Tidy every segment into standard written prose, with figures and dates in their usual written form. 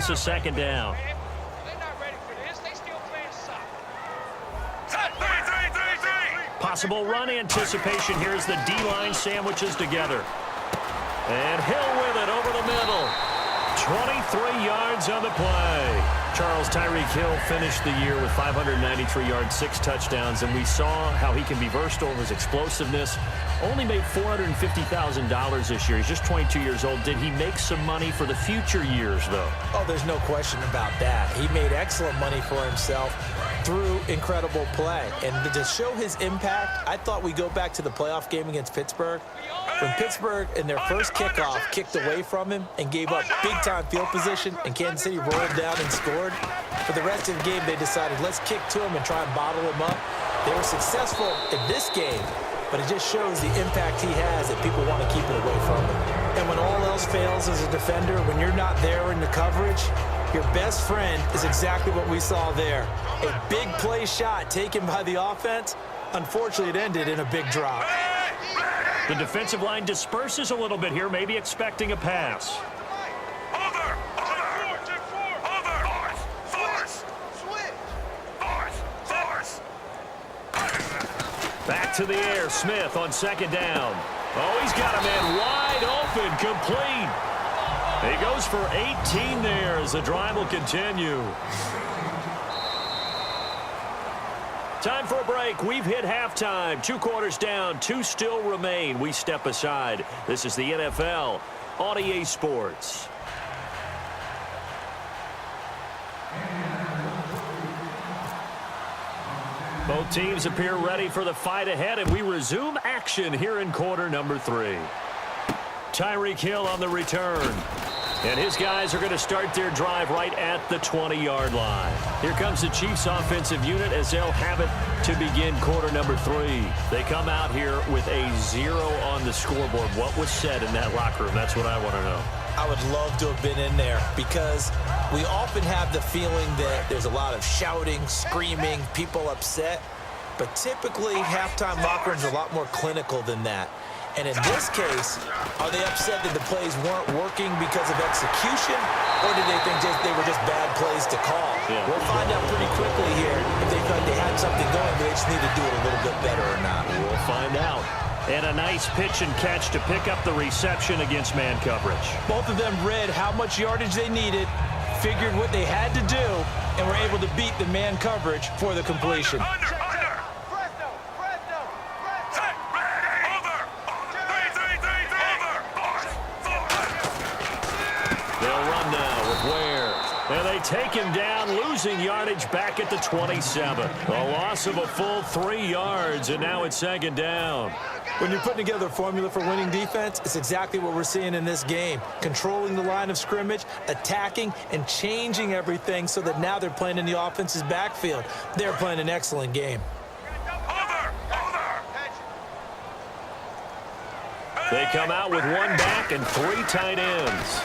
us a second down. Possible run anticipation here as the D-line sandwiches together. And Hill with it over the middle. 23 yards on the play. Charles, Tyreek Hill finished the year with 593 yards, 6 touchdowns, and we saw how he can be versatile in his explosiveness. Only made $450,000 this year. He's just 22 years old. Did he make some money for the future years, though? Oh, there's no question about that. He made excellent money for himself through incredible play. And to show his impact, I thought we'd go back to the playoff game against Pittsburgh. When Pittsburgh, in their first kickoff, kicked away from him and gave up big-time field position, and Kansas City rolled down and scored, for the rest of the game, they decided, let's kick to him and try and bottle him up. They were successful in this game, but it just shows the impact he has that people want to keep it away from him. And when all else fails as a defender, when you're not there in the coverage, your best friend is exactly what we saw there. A big play shot taken by the offense. Unfortunately, it ended in a big drop. The defensive line disperses a little bit here, maybe expecting a pass. Back to the air, Smith on second down. Oh, he's got a man wide open, complete. He goes for 18 there as the drive will continue. Time for a break. We've hit halftime. 2 quarters down, 2 still remain. We step aside. This is the NFL on EA Sports. Both teams appear ready for the fight ahead, and we resume action here in quarter number 3. Tyreek Hill on the return. And his guys are going to start their drive right at the 20-yard line. Here comes the Chiefs offensive unit as they'll have it to begin quarter number 3. They come out here with a 0 on the scoreboard. What was said in that locker room? That's what I want to know. I would love to have been in there because we often have the feeling that there's a lot of shouting, screaming, people upset. But typically, halftime locker rooms are a lot more clinical than that. And in this case, are they upset that the plays weren't working because of execution, or did they think they were just bad plays to call? Yeah. We'll find out pretty quickly here if they thought they had something going, but they just need to do it a little bit better or not. We'll find out. And a nice pitch and catch to pick up the reception against man coverage. Both of them read how much yardage they needed, figured what they had to do, and were able to beat the man coverage for the completion. And they take him down, losing yardage back at the 27. A loss of a full 3 yards, and now it's second down. When you're putting together a formula for winning defense, it's exactly what we're seeing in this game. Controlling the line of scrimmage, attacking, and changing everything so that now they're playing in the offense's backfield. They're playing an excellent game. They come out with 1 back and 3 tight ends.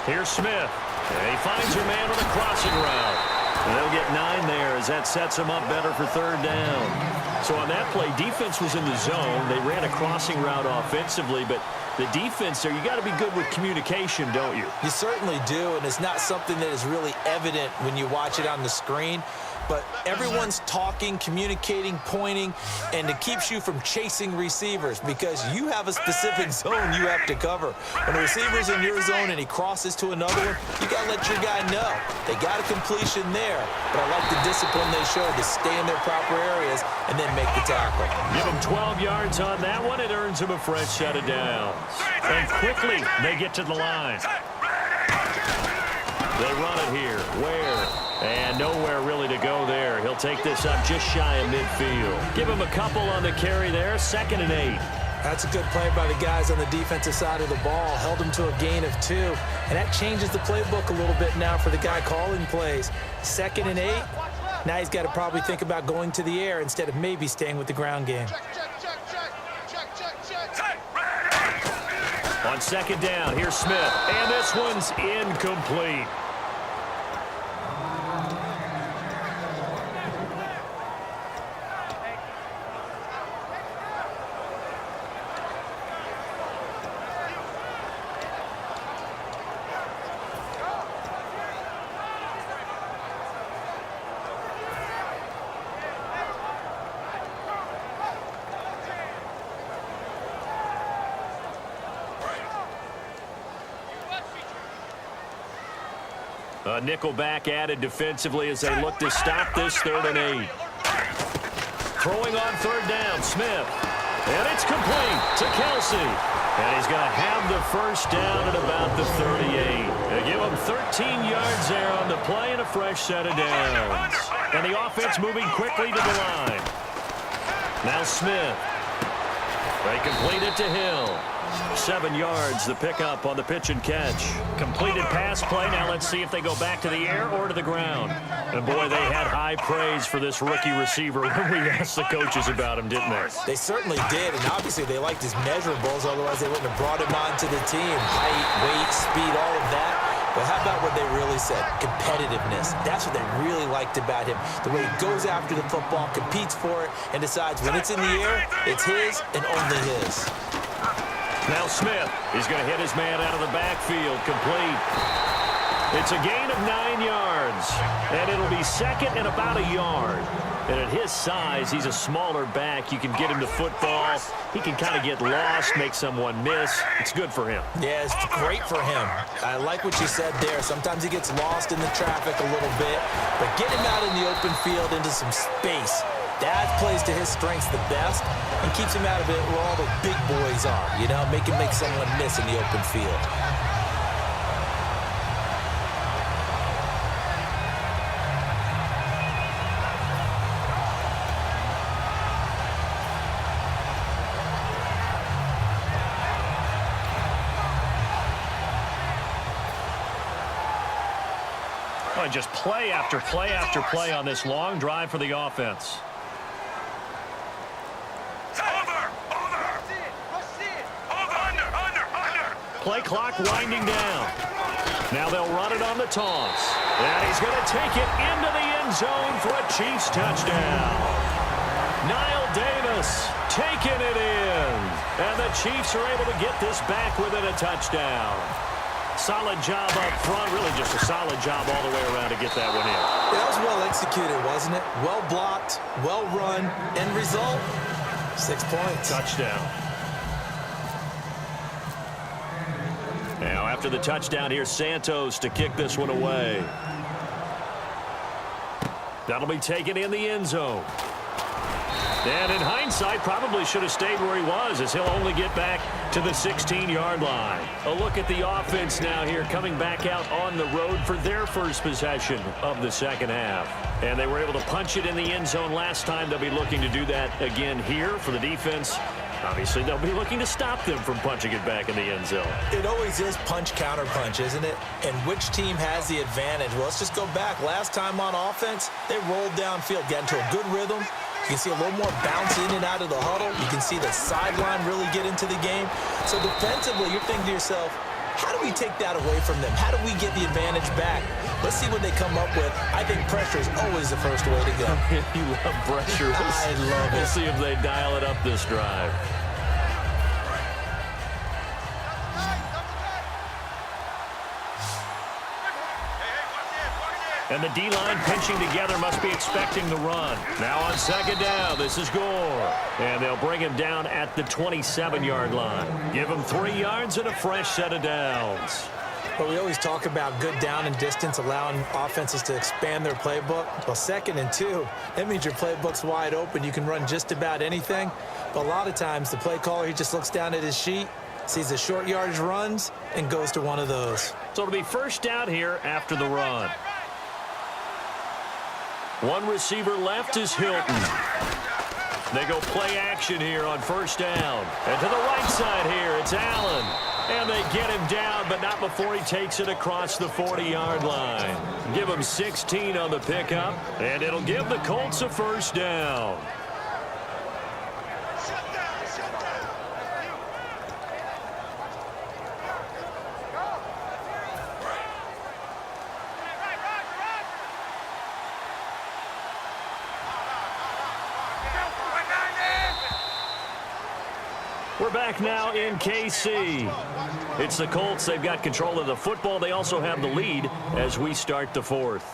Here's Smith. And he finds her man with a crossing route. And they'll get 9 there as that sets them up better for 3rd down. So on that play, defense was in the zone. They ran a crossing route offensively, but the defense there, you got to be good with communication, don't you? You certainly do, and it's not something that is really evident when you watch it on the screen. But everyone's talking, communicating, pointing, and it keeps you from chasing receivers because you have a specific zone you have to cover. When a receiver's in your zone and he crosses to another one, you got to let your guy know. They got a completion there, but I like the discipline they showed to stay in their proper areas and then make the tackle. Give them 12 yards on that one. It earns them a fresh set of downs. And quickly, they get to the line. They run it here. Where? And nowhere really to go there. He'll take this up just shy of midfield. Give him a couple on the carry there. 2nd and 8. That's a good play by the guys on the defensive side of the ball. Held him to a gain of 2. And that changes the playbook a little bit now for the guy calling plays. 2nd and 8. Now he's got to probably think about going to the air instead of maybe staying with the ground game. On 2nd down, here's Smith. And this one's incomplete. A nickel back added defensively as they look to stop this 3rd and 8. Throwing on 3rd down, Smith. And it's complete to Kelsey. And he's going to have the first down at about the 38. They give him 13 yards there on the play and a fresh set of downs. And the offense moving quickly to the line. Now Smith. They complete it to Hill. 7 yards, the pickup on the pitch and catch. Completed pass play. Now let's see if they go back to the air or to the ground. And boy, they had high praise for this rookie receiver when we asked the coaches about him, didn't they? They certainly did, and obviously they liked his measurables, otherwise they wouldn't have brought him onto the team. Height, weight, speed, all of that. But how about what they really said? Competitiveness. That's what they really liked about him. The way he goes after the football, competes for it, and decides when it's in the air, it's his and only his. Now Smith, he's going to hit his man out of the backfield, complete. It's a gain of 9 yards, and it'll be 2nd and about a yard. And at his size, he's a smaller back. You can get him to football. He can kind of get lost, make someone miss. It's good for him. Yeah, it's great for him. I like what you said there. Sometimes he gets lost in the traffic a little bit, but get him out in the open field into some space. That plays to his strengths the best and keeps him out of it where all the big boys are, you know, make someone miss in the open field. Oh, just play after play after play on this long drive for the offense. Play clock winding down. Now they'll run it on the toss. And he's going to take it into the end zone for a Chiefs touchdown. Niall Davis taking it in. And the Chiefs are able to get this back within a touchdown. Solid job up front. Really just a solid job all the way around to get that one in. Yeah, that was well executed, wasn't it? Well blocked, well run. End result, 6 points. Touchdown. Now, after the touchdown, here's Santos to kick this one away. That'll be taken in the end zone. And in hindsight, probably should have stayed where he was, as he'll only get back to the 16-yard line. A look at the offense now here, coming back out on the road for their first possession of the second half. And they were able to punch it in the end zone last time. They'll be looking to do that again here for the defense. Obviously, they'll be looking to stop them from punching it back in the end zone. It always is punch, counter punch, isn't it? And which team has the advantage? Well, let's just go back. Last time on offense, they rolled downfield, got into a good rhythm. You can see a little more bounce in and out of the huddle. You can see the sideline really get into the game. So defensively, you're thinking to yourself, how do we take that away from them? How do we get the advantage back? Let's see what they come up with. I think pressure is always the first way to go. You love pressure. I love it. We'll see if they dial it up this drive. And the D-line pinching together, must be expecting the run. Now on second down, this is Gore. And they'll bring him down at the 27-yard line. Give him 3 yards and a fresh set of downs. But we always talk about good down and distance, allowing offenses to expand their playbook. Well, 2nd and 2, that means your playbook's wide open. You can run just about anything. But a lot of times, the play caller, he just looks down at his sheet, sees the short yardage runs, and goes to one of those. So it'll be first down here after the run. One receiver left is Hilton. They go play action here on first down. And to the right side here, it's Allen. And they get him down, but not before he takes it across the 40-yard line. Give him 16 on the pickup, and it'll give the Colts a first down. We're back now in KC. It's the Colts. They've got control of the football. They also have the lead as we start the fourth.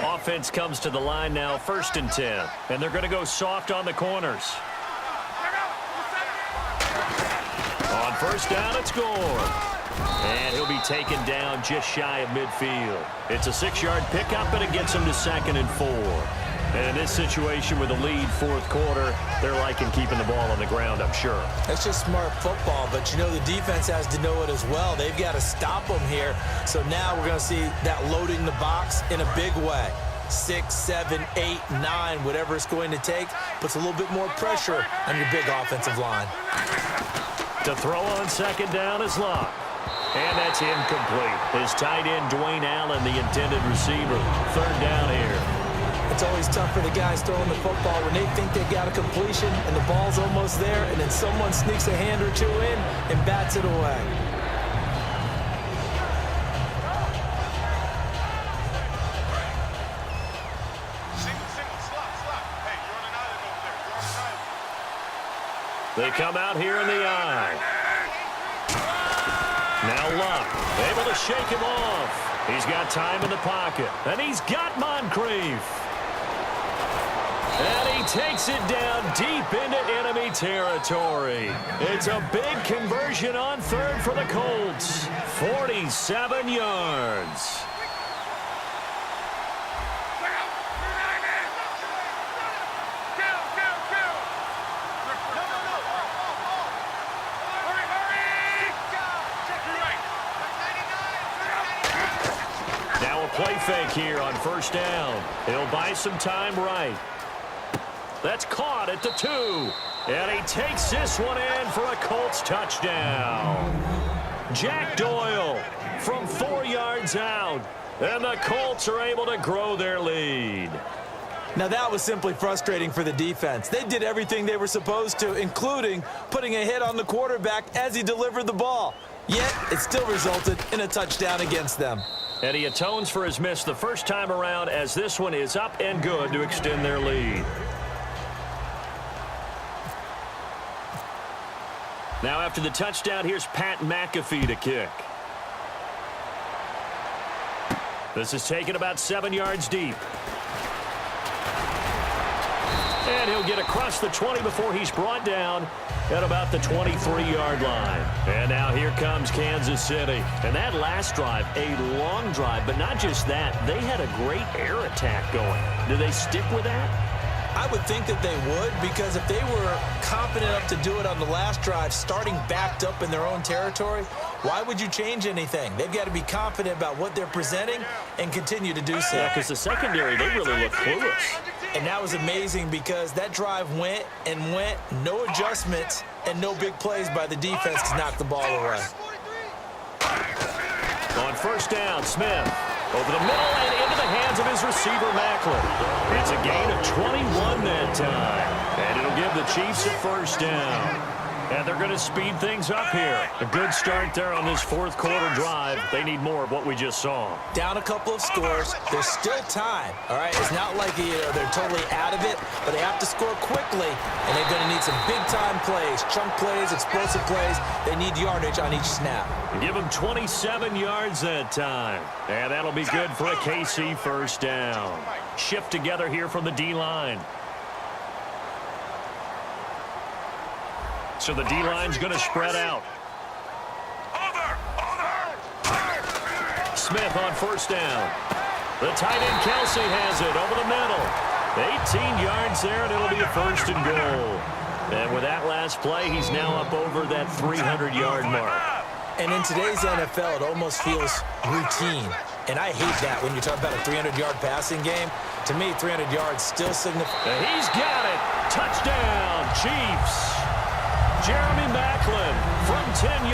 Offense comes to the line now, 1st and 10. And they're going to go soft on the corners. On first down and score. And he'll be taken down just shy of midfield. It's a 6-yard pickup, and it gets him to 2nd and 4. And in this situation with a lead fourth quarter, they're liking keeping the ball on the ground, I'm sure. That's just smart football, but you know the defense has to know it as well. They've got to stop them here. So now we're going to see that loading the box in a big way. 6, 7, 8, 9, whatever it's going to take, puts a little bit more pressure on your big offensive line. To throw on 2nd down is Luck. And that's incomplete. His tight end, Dwayne Allen, the intended receiver. 3rd down here. It's always tough for the guys throwing the football when they think they've got a completion and the ball's almost there, and then someone sneaks a hand or two in and bats it away. They come out here in the eye. Now Luck, able to shake him off. He's got time in the pocket, and he's got Moncrief. And he takes it down deep into enemy territory. It's a big conversion on 3rd for the Colts. 47 yards. Now a play fake here on 1st down. He'll buy some time right. That's caught at the 2. And he takes this one in for a Colts touchdown. Jack Doyle from 4 yards out. And the Colts are able to grow their lead. Now that was simply frustrating for the defense. They did everything they were supposed to, including putting a hit on the quarterback as he delivered the ball. Yet it still resulted in a touchdown against them. And he atones for his miss the first time around, as this one is up and good to extend their lead. Now after the touchdown, here's Pat McAfee to kick. This is taken about 7 yards deep. And he'll get across the 20 before he's brought down at about the 23-yard line. And now here comes Kansas City. And that last drive, a long drive, but not just that. They had a great air attack going. Do they stick with that? I would think that they would, because if they were confident enough to do it on the last drive, starting backed up in their own territory, why would you change anything? They've got to be confident about what they're presenting and continue to do so. Yeah, because the secondary, they really look clueless. And that was amazing because that drive went and went, no adjustments, and no big plays by the defense to knock the ball away. On 1st down, Smith over the middle and into the hands of his receiver, Macklin. It's a gain of 21 that time. And it'll give the Chiefs a 1st down. And they're going to speed things up here. A good start there on this fourth quarter drive. They need more of what we just saw. Down a couple of scores. There's still time, all right? It's not like they're totally out of it, but they have to score quickly, and they're going to need some big-time plays, chunk plays, explosive plays. They need yardage on each snap. Give them 27 yards that time. And that'll be good for a KC 1st down. Shift together here from the D-line. So the D-line's going to spread out. Smith on 1st down. The tight end Kelsey has it over the middle. 18 yards there, and it'll be a 1st and goal. And with that last play, he's now up over that 300-yard mark. And in today's NFL, it almost feels routine. And I hate that when you talk about a 300-yard passing game. To me, 300 yards still signifies. He's got it. Touchdown, Chiefs. Jeremy Macklin from 10 yards.